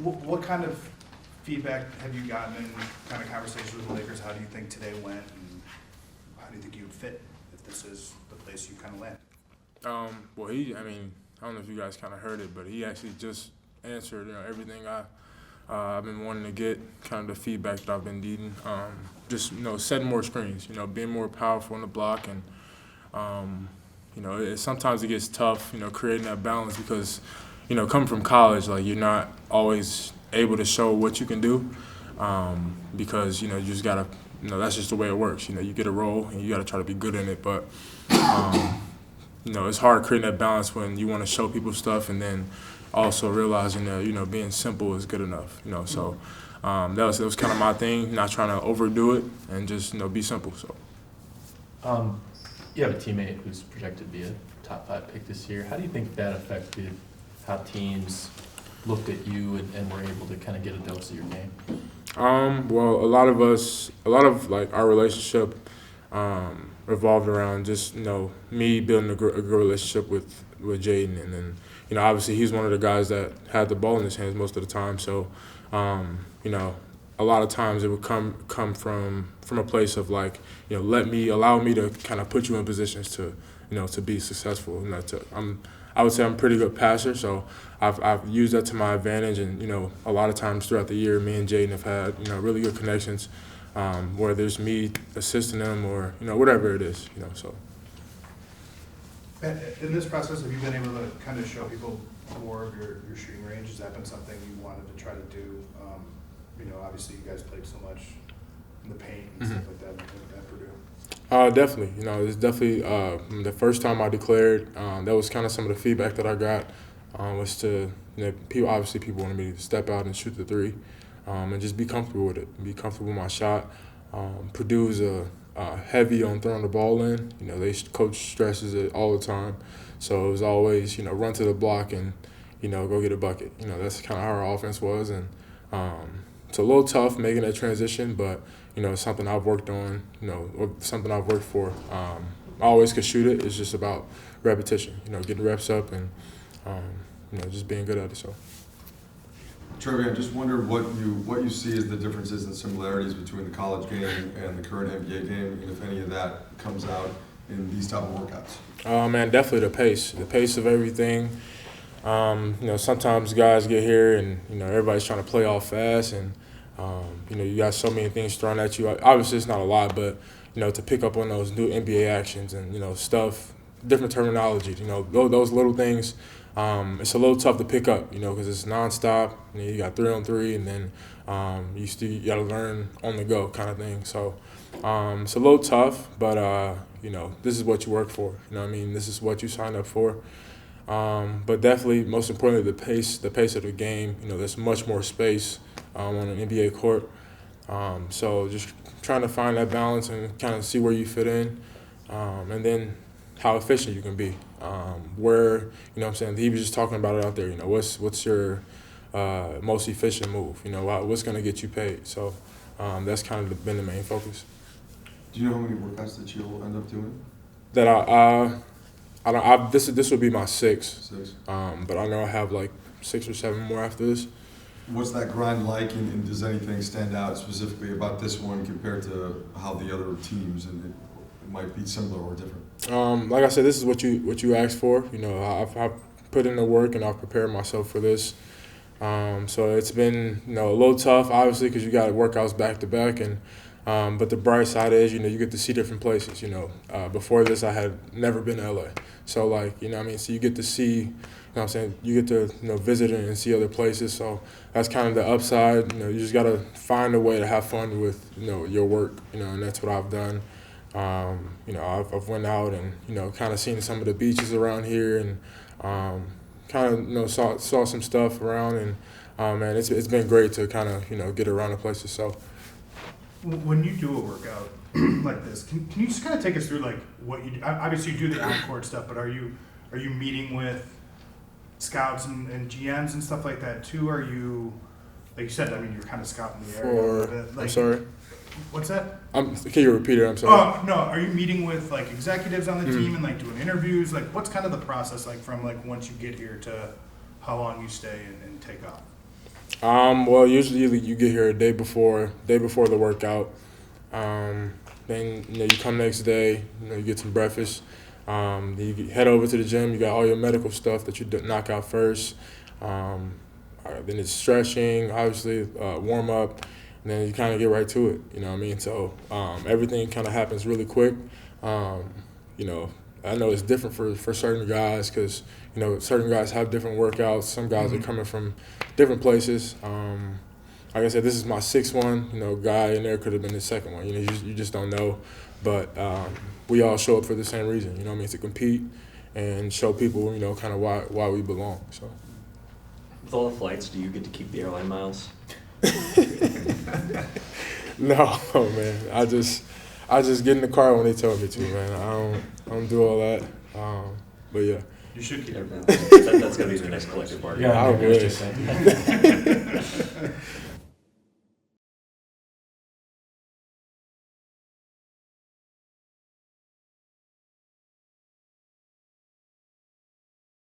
What kind of feedback have you gotten in kind of conversations with the Lakers? How do you think today went, and how do you think you would fit if this is the place you kind of land? Well, I don't know if you guys kind of heard it, but he actually just answered, everything I've been wanting to get, kind of the feedback that I've been needing. Just, setting more screens, being more powerful on the block, and, sometimes it gets tough, creating that balance because, coming from college, like, you're not always able to show what you can do because, you just got to, that's just the way it works. You get a role, and you got to try to be good in it, but it's hard creating that balance when you want to show people stuff and then also realizing that, being simple is good enough, So that was kind of my thing, not trying to overdo it and just, be simple, so. You have a teammate who's projected to be a top 5 pick this year. How do you think that affected how teams looked at you and were able to kind of get a dose of your game? Well, a lot of like our relationship revolved around just me building a good relationship with Jaden, and then obviously he's one of the guys that had the ball in his hands most of the time. So a lot of times it would come from a place of like allow me to kind of put you in positions to to be successful. I would say I'm a pretty good passer, so I've used that to my advantage, and a lot of times throughout the year, me and Jaden have had really good connections. Whether it's me assisting them or whatever it is, so. In this process, have you been able to kind of show people more of your shooting range? Has that been something you wanted to try to do? Obviously you guys played so much in the paint and stuff like that at Purdue. Definitely. It's definitely the first time I declared. That was kind of some of the feedback that I got was to people wanted me to step out and shoot the three. And just be comfortable with it, be comfortable with my shot. Purdue's heavy on throwing the ball in. Coach stresses it all the time. So it was always, run to the block and, go get a bucket. That's kind of how our offense was. And it's a little tough making that transition, but, it's something I've worked on, or something I've worked for. I always could shoot it. It's just about repetition, getting reps up and, just being good at it. So. Trevion, I just wonder what you see as the differences and similarities between the college game and the current NBA game, and if any of that comes out in these type of workouts. Man, definitely the pace of everything. Sometimes guys get here and everybody's trying to play off fast, and you got so many things thrown at you. Obviously, it's not a lot, but to pick up on those new NBA actions and stuff, different terminology. Those little things. It's a little tough to pick up, because it's nonstop. You got 3-on-3, and then you got to learn on the go kind of thing. So it's a little tough, but this is what you work for. This is what you signed up for. But definitely, most importantly, the pace of the game. There's much more space on an NBA court. So just trying to find that balance and kind of see where you fit in, and then how efficient you can be. Where, he was just talking about it out there, what's your most efficient move, what's going to get you paid. So that's kind of been the main focus. Do you know how many workouts that you'll end up doing? That this would be my 6. But I know I have like 6 or 7 more after this. What's that grind like, and does anything stand out specifically about this one compared to how the other teams, and it might be similar or different? Like I said, this is what you asked for. I've put in the work and I've prepared myself for this. So it's been a little tough, obviously, because you got workouts back to back, and but the bright side is you get to see different places. Before this I had never been to LA, so so you get to see. You get to visit and see other places. So that's kind of the upside. You just got to find a way to have fun with your work. And that's what I've done. I've went out and kind of seen some of the beaches around here, and kind of saw some stuff around, and man, it's been great to kind of get around the places. So when you do a workout like this, can you just kind of take us through like what you do? Obviously you do the on-court stuff, but are you meeting with scouts and GMs and stuff like that too? Are you, like you said, you're kind of scouting the area a little bit. Like, I'm sorry. What's that? Can you repeat it? I'm sorry. Oh, no. Are you meeting with like executives on the team and like doing interviews? Like, what's kind of the process like from like once you get here to how long you stay and take off? Well, usually you get here a day before the workout. Then you come next day. You get some breakfast. Then you head over to the gym. You got all your medical stuff that you knock out first. Then it's stretching, obviously, warm up, and then you kind of get right to it. You know what I mean? So everything kind of happens really quick. I know it's different for certain guys because certain guys have different workouts. Some guys are coming from different places. Like I said, this is my sixth one. Guy in there could have been the second one. You just don't know. But we all show up for the same reason. You know what I mean? To compete and show people, kind of why we belong. So. With all the flights, do you get to keep the airline miles? No, man. I just get in the car when they tell me to, man. I don't do all that. But yeah. You should keep it. That's gonna be the next collective bargain. I would.